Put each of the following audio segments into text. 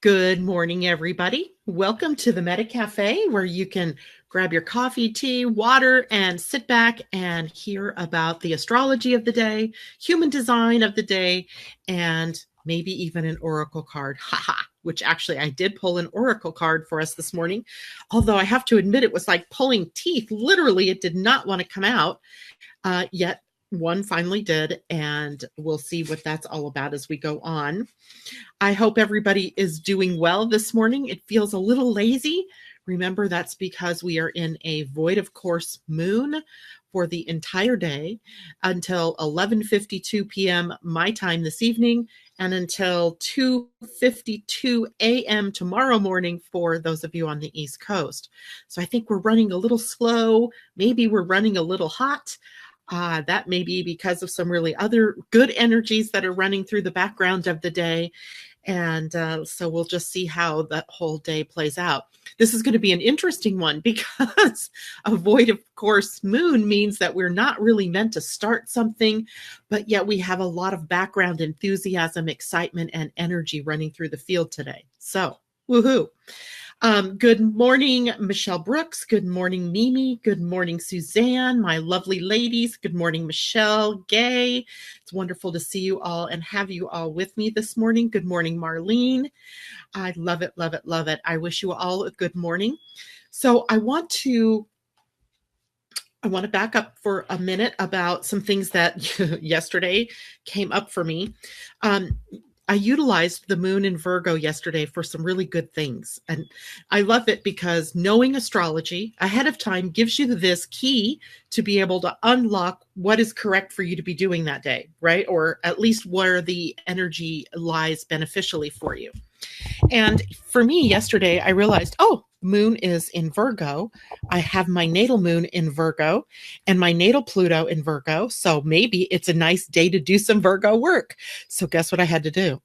Good morning, everybody. Welcome to the Meta Cafe, where you can grab your coffee, tea, water, and sit back and hear about the astrology of the day, human design of the day, and maybe even an oracle card. Haha, which actually I did pull an oracle card for us this morning. Although I have to admit, it was like pulling teeth. Literally, it did not want to come out. Yet one finally did, and we'll see what that's all about as we go on. I hope everybody is doing well this morning. It feels a little lazy. Remember, that's because we are in a void of course moon for the entire day until 11:52 p.m. my time this evening and until 2:52 a.m. tomorrow morning for those of you on the East Coast. So I think we're running a little slow. Maybe we're running a little hot. That may be because of some really other good energies that are running through the background of the day. And so we'll just see how that whole day plays out. This is going to be an interesting one because a void of course moon means that we're not really meant to start something, but yet we have a lot of background enthusiasm, excitement, and energy running through the field today. So, woohoo. Good morning, Michelle Brooks. Good morning, Mimi. Good morning, Suzanne, my lovely ladies. Good morning, Michelle, Gay. It's wonderful to see you all and have you all with me this morning. Good morning, Marlene. I love it, love it, love it. I wish you all a good morning. So I want to back up for a minute about some things that yesterday came up for me. I utilized the moon in Virgo yesterday for some really good things. And I love it because knowing astrology ahead of time gives you this key to be able to unlock what is correct for you to be doing that day, right? Or at least where the energy lies beneficially for you. And for me yesterday, I realized, moon is in Virgo. I have my natal moon in Virgo and my natal Pluto in Virgo. So maybe it's a nice day to do some Virgo work. So guess what I had to do?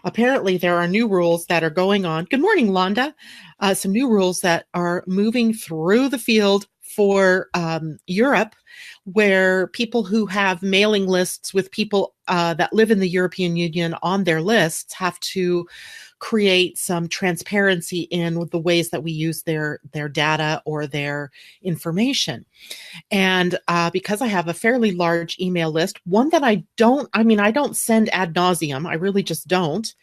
Apparently there are new rules that are going on. Good morning, Londa. Some new rules that are moving through the field for Europe, where people who have mailing lists with people that live in the European Union on their lists have to create some transparency in the ways that we use their data or their information. And because I have a fairly large email list, one that I don't send ad nauseum, I really just don't.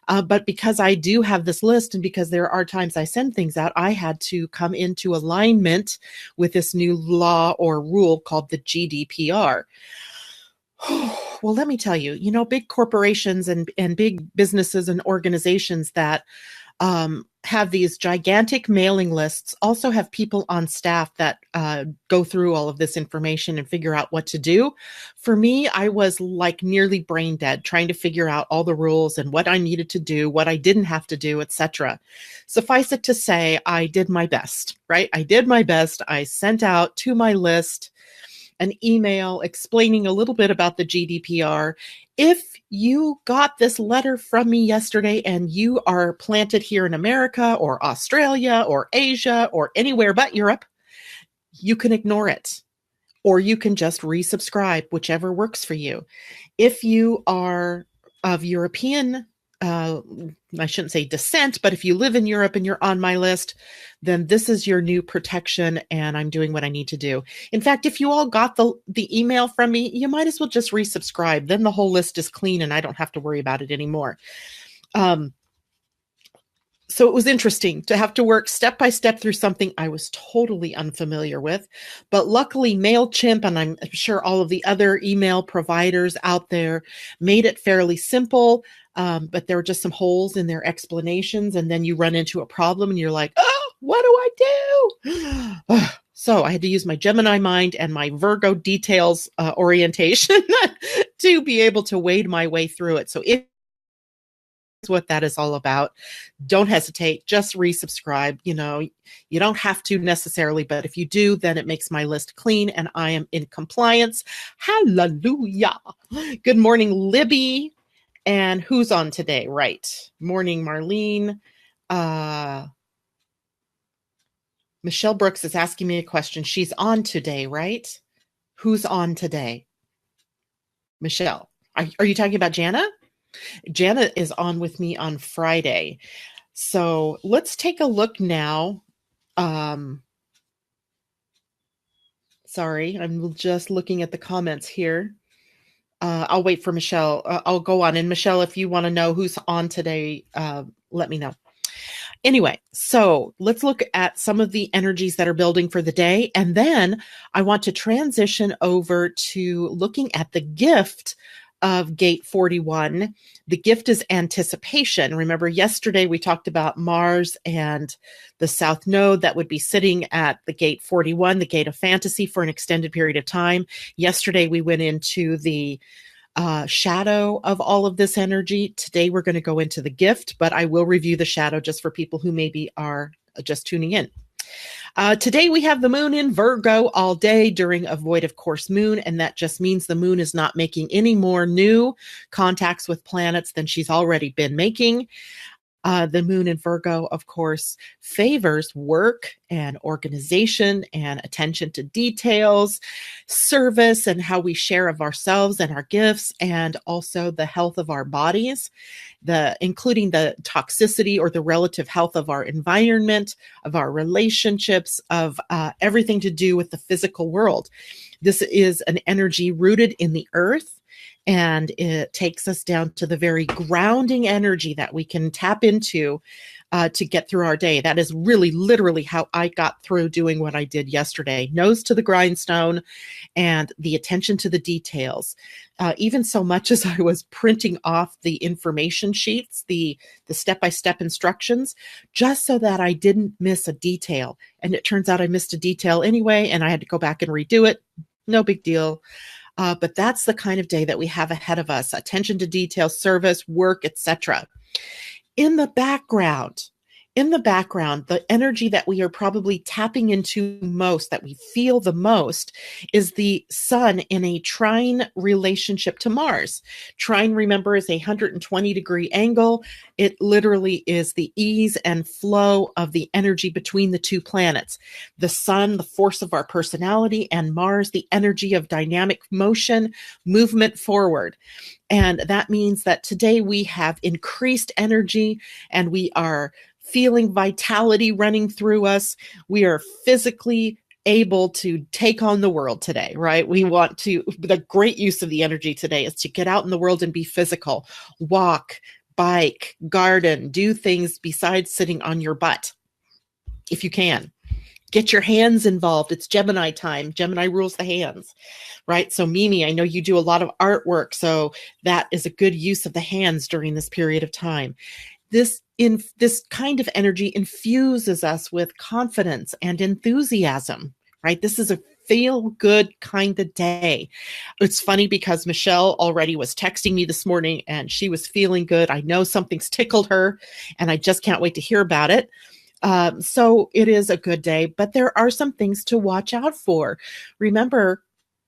But because I do have this list and because there are times I send things out, I had to come into alignment with this new law or rule called the GDPR. Well, let me tell you, big corporations and big businesses and organizations that have these gigantic mailing lists also have people on staff that go through all of this information and figure out what to do. For me, I was like nearly brain dead trying to figure out all the rules and what I needed to do, what I didn't have to do, etc. Suffice it to say, I did my best, right? I did my best. I sent out to my list an email explaining a little bit about the GDPR. If you got this letter from me yesterday and you are planted here in America or Australia or Asia or anywhere but Europe, you can ignore it, or you can just resubscribe, whichever works for you. If you are of European I shouldn't say descent, but if you live in Europe and you're on my list, then this is your new protection and I'm doing what I need to do. In fact, if you all got the email from me, you might as well just resubscribe. Then the whole list is clean and I don't have to worry about it anymore. So it was interesting to have to work step by step through something I was totally unfamiliar with. But luckily, MailChimp, and I'm sure all of the other email providers out there, made it fairly simple. But there were just some holes in their explanations. And then you run into a problem and you're like, what do I do? So I had to use my Gemini mind and my Virgo details orientation to be able to wade my way through it. So if what that is all about, don't hesitate, just resubscribe. You don't have to necessarily, but if you do, then it makes my list clean and I am in compliance. Hallelujah. Good morning, Libby. And who's on today? Right. Morning, Marlene. Michelle Brooks is asking me a question. She's on today, right? Who's on today? Michelle. Are you talking about Jana? Janet is on with me on Friday. So let's take a look now. Sorry, I'm just looking at the comments here. I'll wait for Michelle. I'll go on. And Michelle, if you want to know who's on today, let me know. Anyway, so let's look at some of the energies that are building for the day. And then I want to transition over to looking at the gift of gate 41. The gift is anticipation. Remember, yesterday we talked about Mars and the South Node that would be sitting at the gate 41, the gate of fantasy, for an extended period of time. Yesterday we went into the shadow of all of this energy. Today we're going to go into the gift, but I will review the shadow just for people who maybe are just tuning in. Today we have the moon in Virgo all day during a void of course moon, and that just means the moon is not making any more new contacts with planets than she's already been making. The moon in Virgo, of course, favors work and organization and attention to details, service and how we share of ourselves and our gifts, and also the health of our bodies, including the toxicity or the relative health of our environment, of our relationships, of everything to do with the physical world. This is an energy rooted in the earth. And it takes us down to the very grounding energy that we can tap into to get through our day. That is really literally how I got through doing what I did yesterday. Nose to the grindstone and the attention to the details. Even so much as I was printing off the information sheets, the step-by-step instructions, just so that I didn't miss a detail. And it turns out I missed a detail anyway, and I had to go back and redo it. No big deal. But that's the kind of day that we have ahead of us: attention to detail, service, work, etc. In the background, the energy that we are probably tapping into most, that we feel the most, is the sun in a trine relationship to Mars. Trine, remember, is a 120-degree angle. It literally is the ease and flow of the energy between the two planets. The sun, the force of our personality, and Mars, the energy of dynamic motion, movement forward. And that means that today we have increased energy and we are feeling vitality running through us. We are physically able to take on the world today, right? The great use of the energy today is to get out in the world and be physical, walk, bike, garden, do things besides sitting on your butt, if you can. Get your hands involved. It's Gemini time. Gemini rules the hands, right? So Mimi, I know you do a lot of artwork, so that is a good use of the hands during this period of time. This kind of energy infuses us with confidence and enthusiasm, right? This is a feel-good kind of day. It's funny because Michelle already was texting me this morning and she was feeling good. I know something's tickled her and I just can't wait to hear about it. So it is a good day, but there are some things to watch out for. Remember,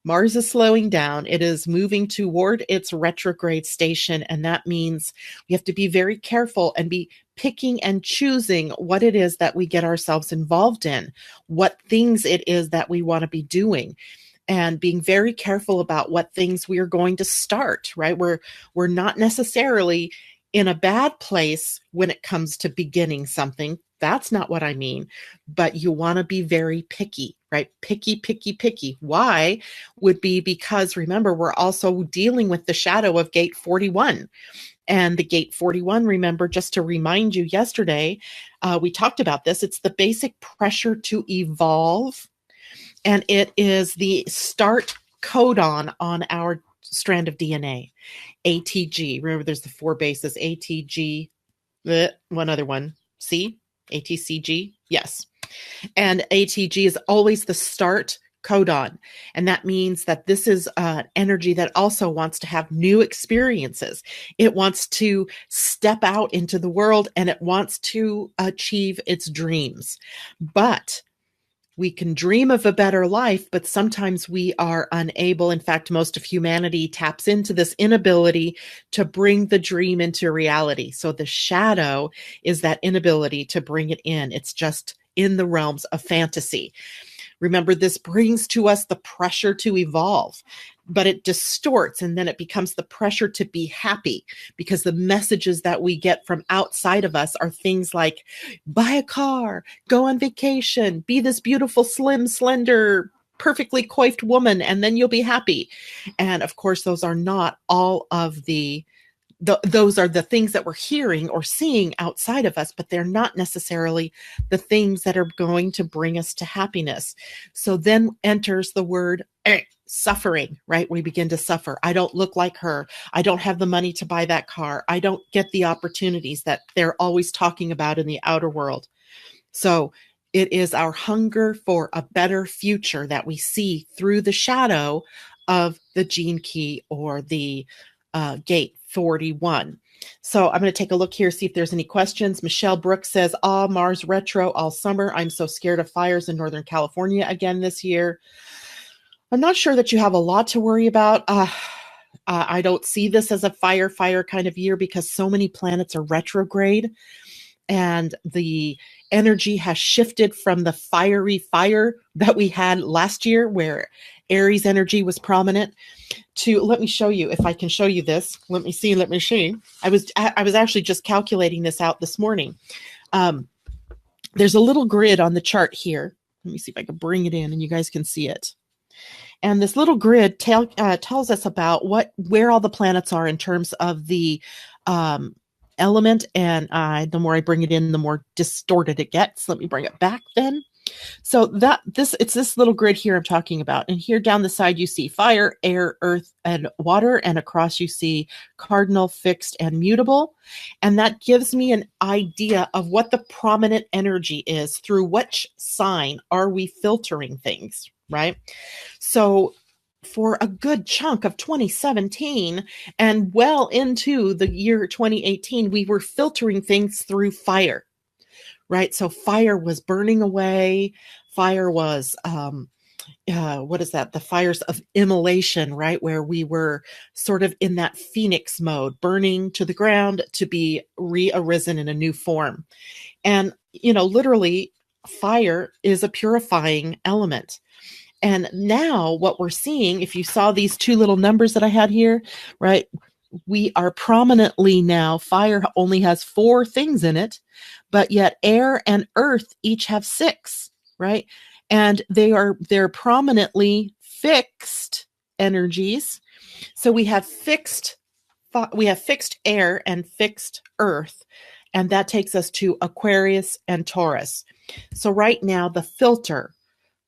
Mars is slowing down. It is moving toward its retrograde station, and that means we have to be very careful and be picking and choosing what it is that we get ourselves involved in, what things it is that we want to be doing, and being very careful about what things we are going to start, right? We're not necessarily in a bad place when it comes to beginning something. That's not what I mean, but you want to be very picky, right? Picky, picky, picky. Why? Would be because, remember, we're also dealing with the shadow of gate 41. And the gate 41, remember, just to remind you, yesterday, we talked about this. It's the basic pressure to evolve. And it is the start codon on our strand of DNA, ATG. Remember, there's the four bases, ATG, one other one, C? ATCG, yes. And ATG is always the start codon. And that means that this is energy that also wants to have new experiences. It wants to step out into the world and it wants to achieve its dreams. But we can dream of a better life, but sometimes we are unable. In fact, most of humanity taps into this inability to bring the dream into reality. So the shadow is that inability to bring it in. It's just in the realms of fantasy. Remember, this brings to us the pressure to evolve, but it distorts, and then it becomes the pressure to be happy, because the messages that we get from outside of us are things like buy a car, go on vacation, be this beautiful, slim, slender, perfectly coiffed woman, and then you'll be happy. And of course, those are not all of those are the things that we're hearing or seeing outside of us, but they're not necessarily the things that are going to bring us to happiness. So then enters the word suffering, right? We begin to suffer. I don't look like her. I don't have the money to buy that car. I don't get the opportunities that they're always talking about in the outer world. So it is our hunger for a better future that we see through the shadow of the gene key, or the gate 41. So I'm going to take a look here, see if there's any questions. Michelle Brooks says, Mars retro all summer. I'm so scared of fires in Northern California again this year. I'm not sure that you have a lot to worry about. I don't see this as a fire kind of year, because so many planets are retrograde, and the energy has shifted from the fiery fire that we had last year, where Aries energy was prominent, to, let me show you, if I can show you this. Let me see. I was actually just calculating this out this morning. There's a little grid on the chart here. Let me see if I can bring it in and you guys can see it. And this little grid tells us about where all the planets are in terms of the element. And the more I bring it in, the more distorted it gets. Let me bring it back then. So it's this little grid here I'm talking about. And here down the side, you see fire, air, earth, and water. And across you see cardinal, fixed, and mutable. And that gives me an idea of what the prominent energy is, through which sign are we filtering things, right? So for a good chunk of 2017 and well into the year 2018, we were filtering things through fire. Right. So fire was burning away. Fire was, what is that? The fires of immolation, right? Where we were sort of in that phoenix mode, burning to the ground to be re-arisen in a new form. And, literally fire is a purifying element. And now what we're seeing, if you saw these two little numbers that I had here, right? We are prominently now, fire only has 4 things in it, but yet air and earth each have 6, right? And they're prominently fixed energies. So we have fixed air and fixed earth, and that takes us to Aquarius and Taurus. So right now, the filter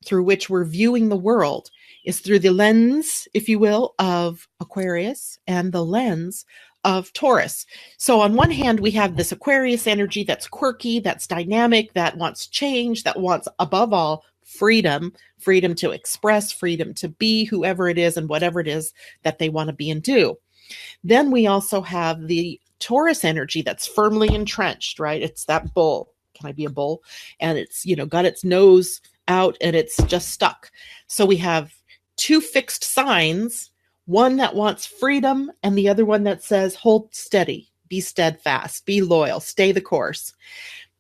through which we're viewing the world is through the lens, if you will, of Aquarius and the lens of Taurus. So on one hand, we have this Aquarius energy that's quirky, that's dynamic, that wants change, that wants, above all, freedom to express, freedom to be whoever it is and whatever it is that they want to be and do. Then we also have the Taurus energy that's firmly entrenched, right? It's that bull. Can I be a bull? And it's, got its nose out and it's just stuck. So we have 2 fixed signs, one that wants freedom and the other one that says, hold steady, be steadfast, be loyal, stay the course.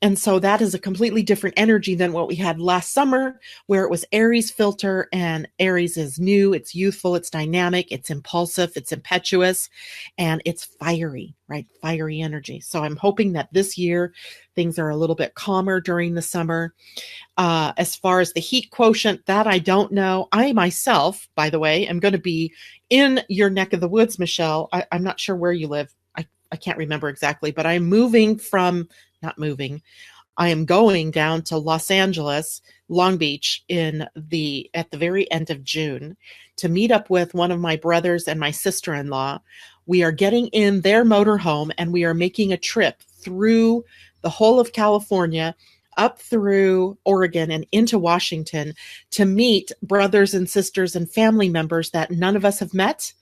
And so that is a completely different energy than what we had last summer, where it was Aries filter, and Aries is new, it's youthful, it's dynamic, it's impulsive, it's impetuous, and it's fiery, right? Fiery energy. So I'm hoping that this year things are a little bit calmer during the summer. As far as the heat quotient, that I don't know. I myself, by the way, am going to be in your neck of the woods, Michelle. I'm not sure where you live. I can't remember exactly, but I'm I am going down to Los Angeles, Long Beach at the very end of June to meet up with one of my brothers and my sister-in-law. We are getting in their motorhome and we are making a trip through the whole of California, up through Oregon and into Washington to meet brothers and sisters and family members that none of us have met.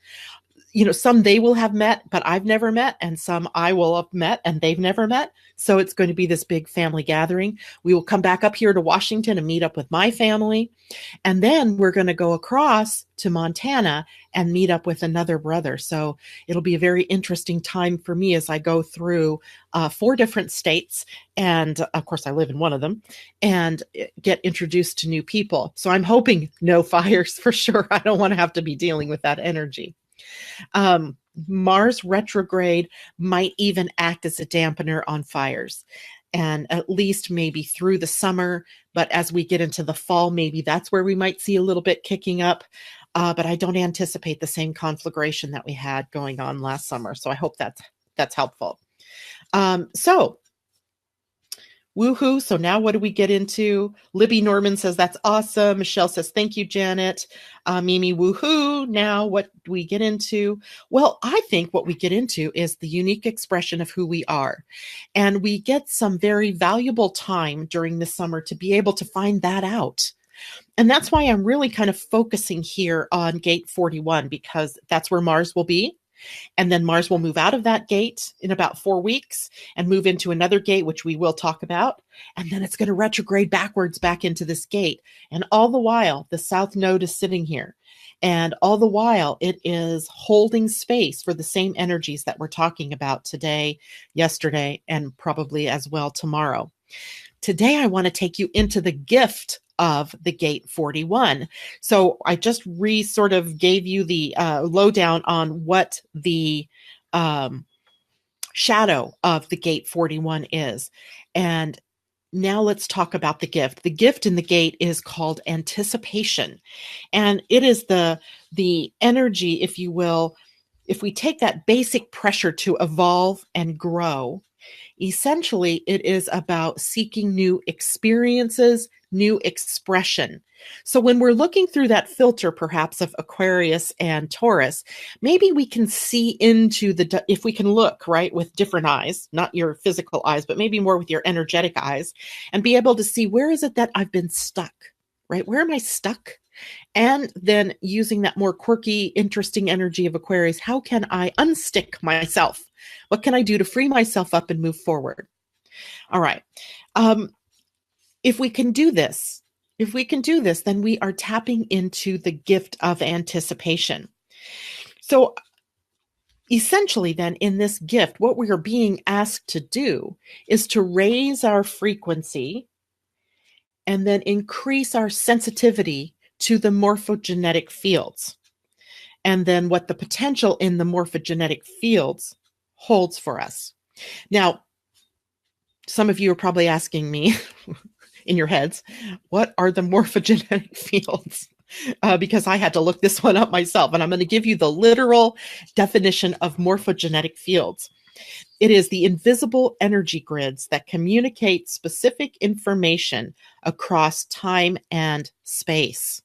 some they will have met, but I've never met, and some I will have met and they've never met. So it's going to be this big family gathering. We will come back up here to Washington and meet up with my family. And then we're going to go across to Montana and meet up with another brother. So it'll be a very interesting time for me as I go through 4 different states. And of course, I live in one of them, and get introduced to new people. So I'm hoping no fires for sure. I don't want to have to be dealing with that energy. Mars retrograde might even act as a dampener on fires, and at least maybe through the summer. But as we get into the fall, maybe that's where we might see a little bit kicking up. But I don't anticipate the same conflagration that we had going on last summer. So I hope that's helpful. So woohoo. So now what do we get into? Libby Norman says, that's awesome. Michelle says, thank you, Janet. Mimi, woohoo. Now what do we get into? Well, I think what we get into is the unique expression of who we are. And we get some very valuable time during the summer to be able to find that out. And that's why I'm really kind of focusing here on gate 41, because that's where Mars will be. And then Mars will move out of that gate in about 4 weeks and move into another gate, which we will talk about. And then it's going to retrograde backwards back into this gate. And all the while, the South Node is sitting here. And all the while, it is holding space for the same energies that we're talking about today, yesterday, and probably as well tomorrow. Today, I want to take you into the gift of the gate 41. So I just sort of gave you the lowdown on what the shadow of the gate 41 is. And now let's talk about the gift. The gift in the gate is called anticipation. And it is the energy, if you will, if we take that basic pressure to evolve and grow. Essentially, it is about seeking new experiences, new expression. So when we're looking through that filter, perhaps of Aquarius and Taurus, maybe we can see into if we can look, right, with different eyes, not your physical eyes, but maybe more with your energetic eyes, and be able to see, where is it that I've been stuck, right? Where am I stuck? And then using that more quirky, interesting energy of Aquarius, how can I unstick myself? What can I do to free myself up and move forward? All right. If we can do this, then we are tapping into the gift of anticipation. So essentially then, in this gift, what we are being asked to do is to raise our frequency and then increase our sensitivity to the morphogenetic fields, and then what the potential in the morphogenetic fields holds for us. Now, some of you are probably asking me in your heads, what are the morphogenetic fields? Because I had to look this one up myself, and I'm going to give you the literal definition of morphogenetic fields. It is the invisible energy grids that communicate specific information across time and space.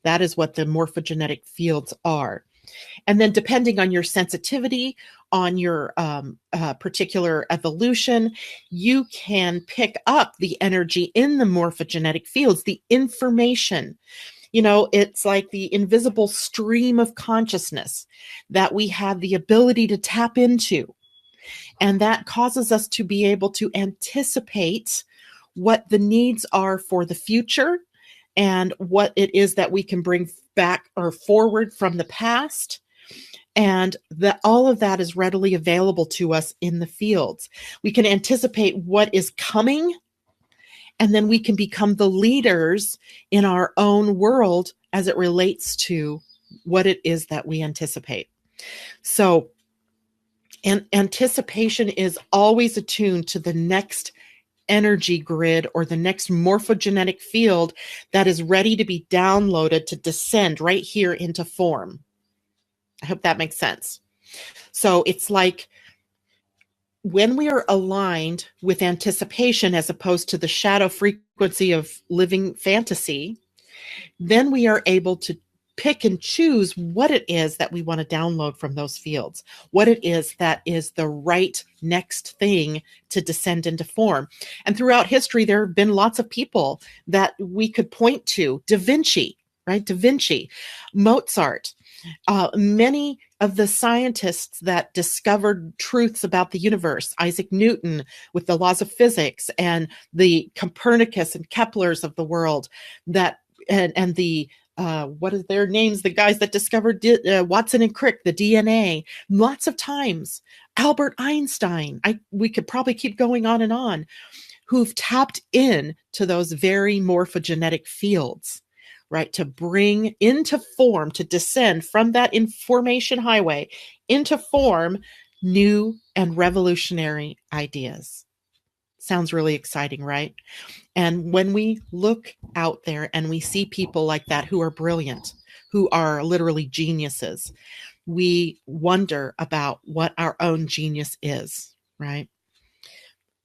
That is what the morphogenetic fields are. And then depending on your sensitivity, on your particular evolution, you can pick up the energy in the morphogenetic fields, the information. It's like the invisible stream of consciousness that we have the ability to tap into. And that causes us to be able to anticipate what the needs are for the future and what it is that we can bring back or forward from the past. And that all of that is readily available to us in the fields. We can anticipate what is coming, and then we can become the leaders in our own world as it relates to what it is that we anticipate. So, and anticipation is always attuned to the next energy grid or the next morphogenetic field that is ready to be downloaded to descend right here into form. I hope that makes sense. So it's like when we are aligned with anticipation as opposed to the shadow frequency of living fantasy, then we are able to pick and choose what it is that we want to download from those fields, what it is that is the right next thing to descend into form. And throughout history, there have been lots of people that we could point to. Da Vinci, right? Da Vinci, Mozart, many of the scientists that discovered truths about the universe, Isaac Newton with the laws of physics, and the Copernicus and Keplers of the world, that and the what is their names? The guys that discovered Watson and Crick, the DNA, lots of times. Albert Einstein. We could probably keep going on and on, who've tapped in to those very morphogenetic fields, right? To bring into form, to descend from that information highway into form, new and revolutionary ideas. Sounds really exciting, right? And when we look out there and we see people like that who are brilliant, who are literally geniuses, we wonder about what our own genius is, right?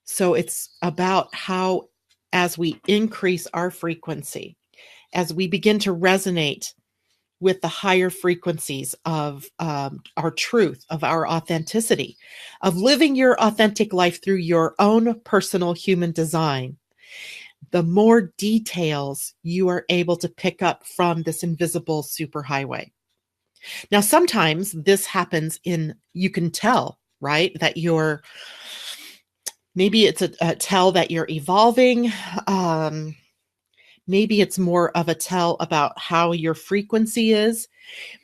So it's about how, as we increase our frequency, as we begin to resonate with the higher frequencies of our truth, of our authenticity, of living your authentic life through your own personal human design, the more details you are able to pick up from this invisible superhighway. Now, sometimes this happens you can tell, right? That maybe it's a tell that you're evolving. Maybe it's more of a tell about how your frequency is.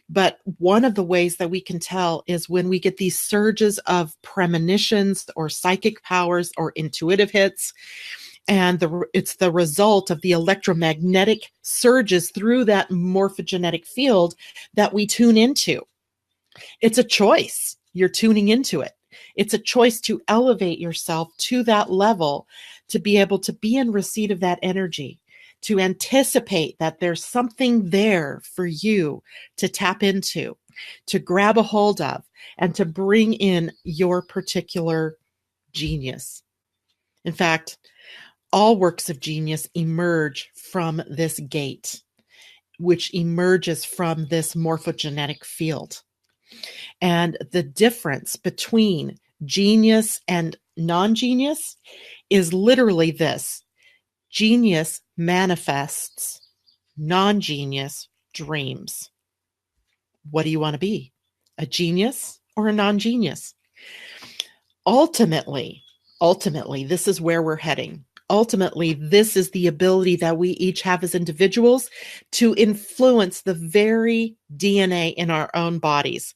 But one of the ways that we can tell is when we get these surges of premonitions or psychic powers or intuitive hits. And it's the result of the electromagnetic surges through that morphogenetic field that we tune into. It's a choice. You're tuning into it. It's a choice to elevate yourself to that level, to be able to be in receipt of that energy, to anticipate that there's something there for you to tap into, to grab a hold of, and to bring in your particular genius. In fact, all works of genius emerge from this gate, which emerges from this morphogenetic field. And the difference between genius and non-genius is literally this: genius manifests, non-genius dreams. What do you want to be? A genius or a non-genius? Ultimately, this is where we're heading. Ultimately, this is the ability that we each have as individuals to influence the very DNA in our own bodies.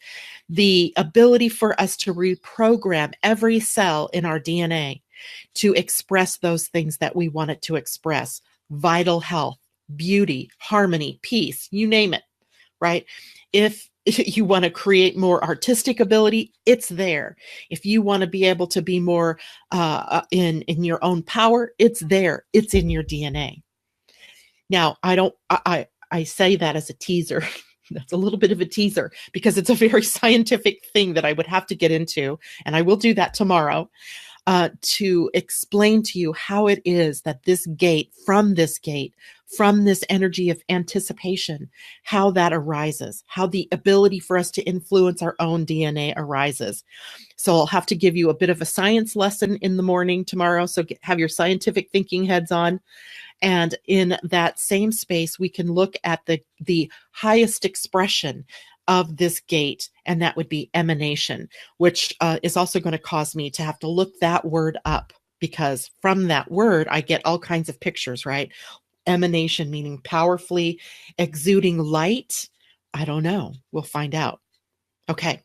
The ability for us to reprogram every cell in our DNA to express those things that we want it to express: vital health, beauty, harmony, peace, you name it, right? If you want to create more artistic ability, it's there. If you want to be able to be more in your own power, it's there. It's in your DNA. Now, I say that as a teaser. That's a little bit of a teaser because it's a very scientific thing that I would have to get into, and I will do that tomorrow, to explain to you how it is that this gate, from this energy of anticipation, how that arises, how the ability for us to influence our own DNA arises. So I'll have to give you a bit of a science lesson in the morning tomorrow. So have your scientific thinking heads on. And in that same space, we can look at the highest expression of this gate, and that would be emanation, which is also going to cause me to have to look that word up, because from that word, I get all kinds of pictures, right? Emanation meaning powerfully exuding light. I don't know. We'll find out. Okay.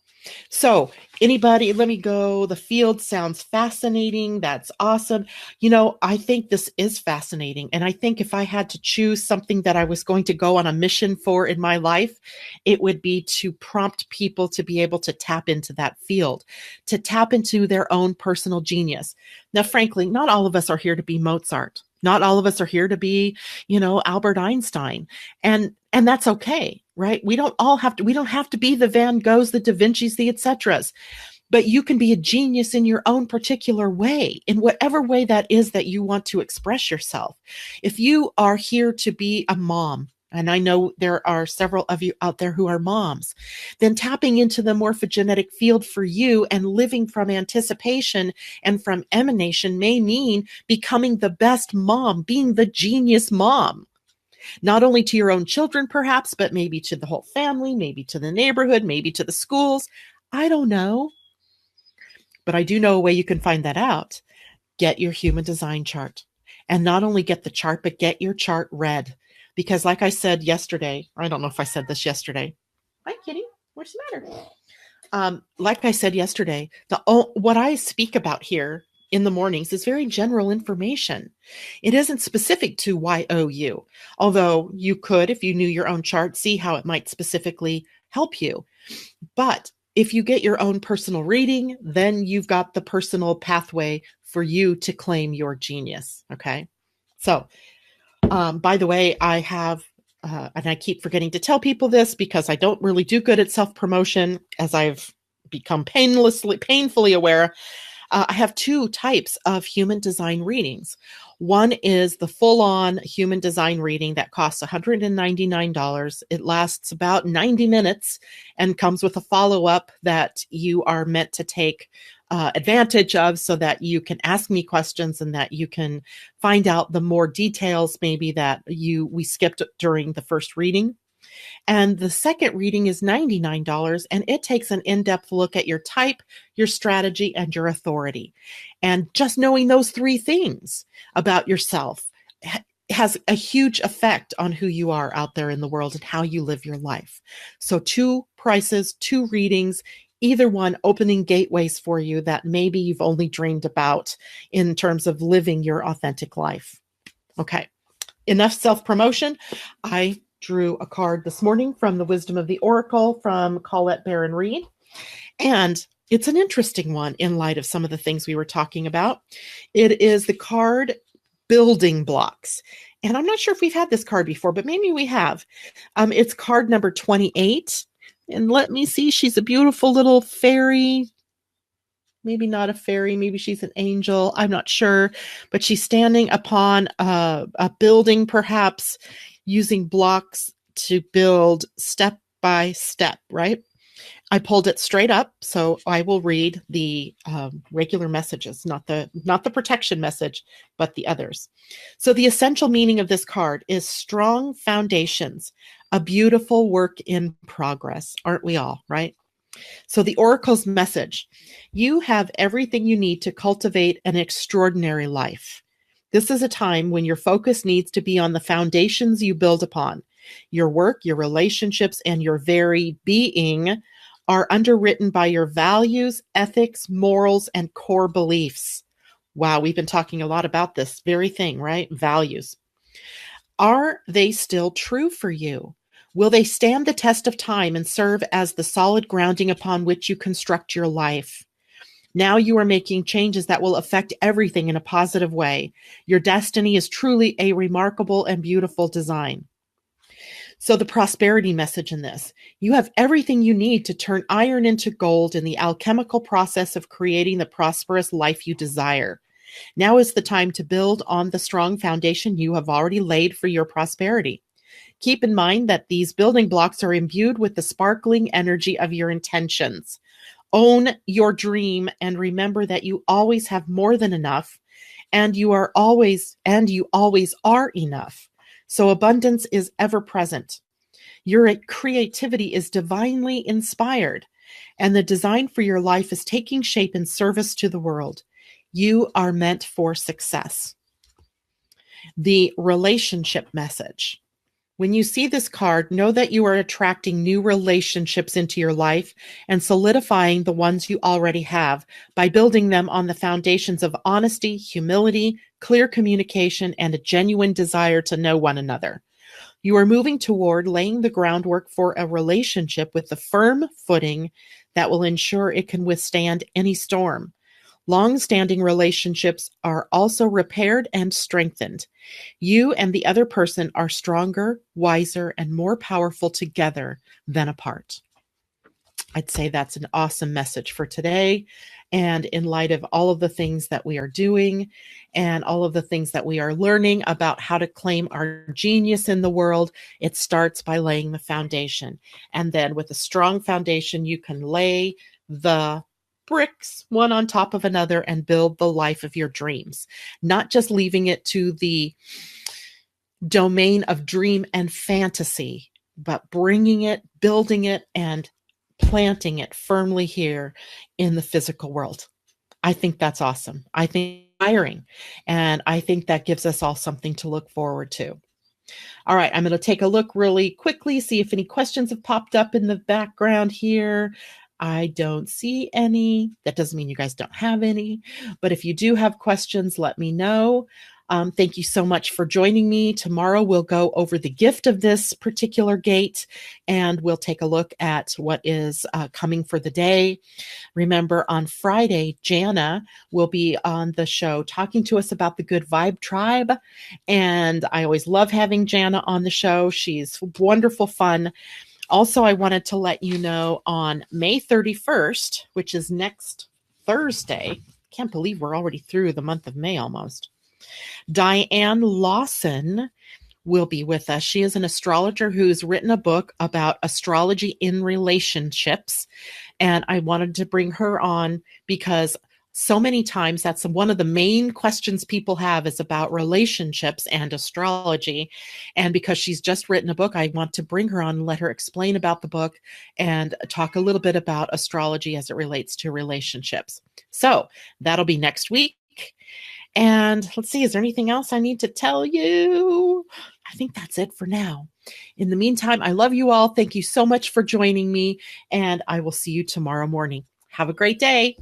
So anybody, let me go. The field sounds fascinating. That's awesome. I think this is fascinating. And I think if I had to choose something that I was going to go on a mission for in my life, it would be to prompt people to be able to tap into that field, to tap into their own personal genius. Now, frankly, not all of us are here to be Mozart. Not all of us are here to be, Albert Einstein. And that's okay, right? We don't have to be the Van Goghs, the Da Vinci's, the et ceteras. But you can be a genius in your own particular way, in whatever way that is that you want to express yourself. If you are here to be a mom, and I know there are several of you out there who are moms, then tapping into the morphogenetic field for you and living from anticipation and from emanation may mean becoming the best mom, being the genius mom. not only to your own children, perhaps, but maybe to the whole family, maybe to the neighborhood, maybe to the schools. I don't know. But I do know a way you can find that out. Get your human design chart. And not only get the chart, but get your chart read. Because like I said yesterday, I don't know if I said this yesterday. Hi, Kitty. What's the matter? Like I said yesterday, what I speak about here in the mornings is very general information. It isn't specific to YOU, although you could, if you knew your own chart, see how it might specifically help you. But if you get your own personal reading, then you've got the personal pathway for you to claim your genius. Okay. So, by the way, I have, and I keep forgetting to tell people this because I don't really do good at self-promotion, as I've become painfully aware. I have two types of human design readings. One is the full-on human design reading that costs $199. It lasts about 90 minutes and comes with a follow-up that you are meant to take advantage of so that you can ask me questions and that you can find out the more details maybe that we skipped during the first reading. And the second reading is $99, and it takes an in-depth look at your type, your strategy, and your authority. And just knowing those three things about yourself has a huge effect on who you are out there in the world and how you live your life. So 2 prices, 2 readings, either one opening gateways for you that maybe you've only dreamed about in terms of living your authentic life. Okay, enough self-promotion. I drew a card this morning from the Wisdom of the Oracle from Colette Baron Reed. And it's an interesting one in light of some of the things we were talking about. It is the card Building Blocks. And I'm not sure if we've had this card before, but maybe we have. It's card number 28. And let me see, she's a beautiful little fairy. Maybe not a fairy, maybe she's an angel. I'm not sure. But she's standing upon a building, perhaps, using blocks to build step by step, right? I pulled it straight up, so I will read the regular messages, not the protection message, but the others. So the essential meaning of this card is strong foundations, a beautiful work in progress. Aren't we all, right? So the Oracle's message: you have everything you need to cultivate an extraordinary life. This is a time when your focus needs to be on the foundations you build upon. Your work, your relationships, and your very being are underwritten by your values, ethics, morals, and core beliefs. Wow, we've been talking a lot about this very thing, right? Values. Are they still true for you? Will they stand the test of time and serve as the solid grounding upon which you construct your life? Now you are making changes that will affect everything in a positive way. Your destiny is truly a remarkable and beautiful design. So the prosperity message in this: you have everything you need to turn iron into gold in the alchemical process of creating the prosperous life you desire. Now is the time to build on the strong foundation you have already laid for your prosperity. Keep in mind that these building blocks are imbued with the sparkling energy of your intentions. Own your dream and remember that you always have more than enough, and you always are enough. So abundance is ever present. Your creativity is divinely inspired, and the design for your life is taking shape in service to the world. You are meant for success. The relationship message: when you see this card, know that you are attracting new relationships into your life and solidifying the ones you already have by building them on the foundations of honesty, humility, clear communication, and a genuine desire to know one another. You are moving toward laying the groundwork for a relationship with the firm footing that will ensure it can withstand any storm. Long-standing relationships are also repaired and strengthened. You and the other person are stronger, wiser, and more powerful together than apart. I'd say that's an awesome message for today. And in light of all of the things that we are doing and all of the things that we are learning about how to claim our genius in the world, it starts by laying the foundation. And then with a strong foundation, you can lay the bricks one on top of another and build the life of your dreams, not just leaving it to the domain of dream and fantasy, but bringing it, building it, and planting it firmly here in the physical world. I think that's awesome. I think inspiring, and I think that gives us all something to look forward to. All right, I'm going to take a look really quickly, see if any questions have popped up in the background here. I don't see any. That doesn't mean you guys don't have any, but if you do have questions, let me know. Thank you so much for joining me. Tomorrow we'll go over the gift of this particular gate, and we'll take a look at what is coming for the day. Remember, on Friday, Jana will be on the show talking to us about the Good Vibe Tribe. And I always love having Jana on the show. She's wonderful fun. Also, I wanted to let you know on May 31st, which is next Thursday, can't believe we're already through the month of May almost, Diane Lawson will be with us. She is an astrologer who's written a book about astrology in relationships. And I wanted to bring her on because so many times that's one of the main questions people have is about relationships and astrology. And because she's just written a book, I want to bring her on and let her explain about the book and talk a little bit about astrology as it relates to relationships. So that'll be next week. And let's see, is there anything else I need to tell you? I think that's it for now. In the meantime, I love you all. Thank you so much for joining me, and I will see you tomorrow morning. Have a great day.